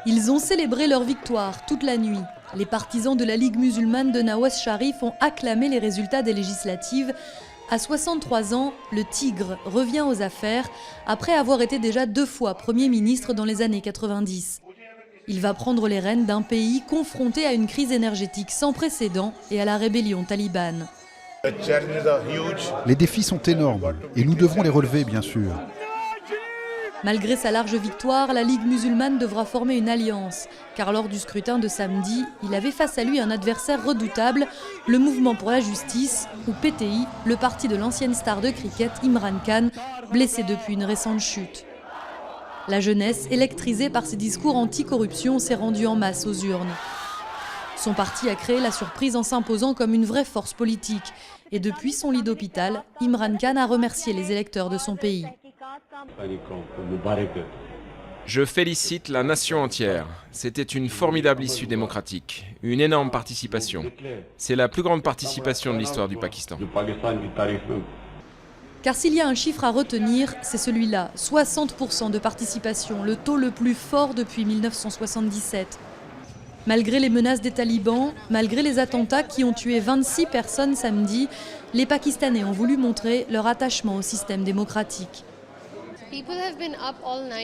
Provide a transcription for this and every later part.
Ils ont célébré leur victoire toute la nuit. Les partisans de la Ligue musulmane de Nawaz Sharif ont acclamé les résultats des législatives. À 63 ans, le Tigre revient aux affaires après avoir été déjà 2 fois Premier ministre dans les années 90. Il va prendre les rênes d'un pays confronté à une crise énergétique sans précédent et à la rébellion talibane. Les défis sont énormes et nous devrons les relever, bien sûr. Malgré sa large victoire, la Ligue musulmane devra former une alliance, car lors du scrutin de samedi, il avait face à lui un adversaire redoutable, le Mouvement pour la Justice, ou PTI, le parti de l'ancienne star de cricket Imran Khan, blessé depuis une récente chute. La jeunesse, électrisée par ses discours anti-corruption, s'est rendue en masse aux urnes. Son parti a créé la surprise en s'imposant comme une vraie force politique. Et depuis son lit d'hôpital, Imran Khan a remercié les électeurs de son pays. Je félicite la nation entière. C'était une formidable issue démocratique, une énorme participation. C'est la plus grande participation de l'histoire du Pakistan. Car s'il y a un chiffre à retenir, c'est celui-là, 60% de participation, le taux le plus fort depuis 1977. Malgré les menaces des talibans, malgré les attentats qui ont tué 26 personnes samedi, les Pakistanais ont voulu montrer leur attachement au système démocratique.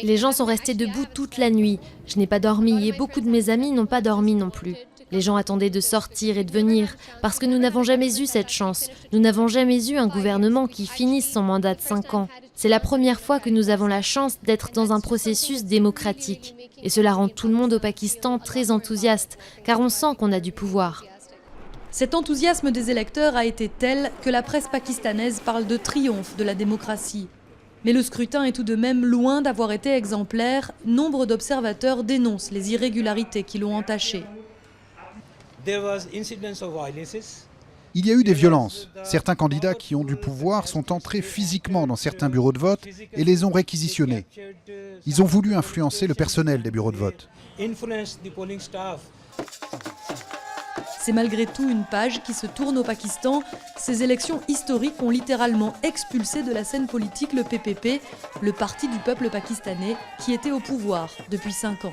Les gens sont restés debout toute la nuit. Je n'ai pas dormi et beaucoup de mes amis n'ont pas dormi non plus. Les gens attendaient de sortir et de venir parce que nous n'avons jamais eu cette chance. Nous n'avons jamais eu un gouvernement qui finisse son mandat de 5 ans. C'est la première fois que nous avons la chance d'être dans un processus démocratique. Et cela rend tout le monde au Pakistan très enthousiaste car on sent qu'on a du pouvoir. Cet enthousiasme des électeurs a été tel que la presse pakistanaise parle de triomphe de la démocratie. Mais le scrutin est tout de même loin d'avoir été exemplaire. Nombre d'observateurs dénoncent les irrégularités qui l'ont entaché. Il y a eu des violences. Certains candidats qui ont du pouvoir sont entrés physiquement dans certains bureaux de vote et les ont réquisitionnés. Ils ont voulu influencer le personnel des bureaux de vote. C'est malgré tout une page qui se tourne au Pakistan. Ces élections historiques ont littéralement expulsé de la scène politique le PPP, le parti du peuple pakistanais, qui était au pouvoir depuis 5 ans.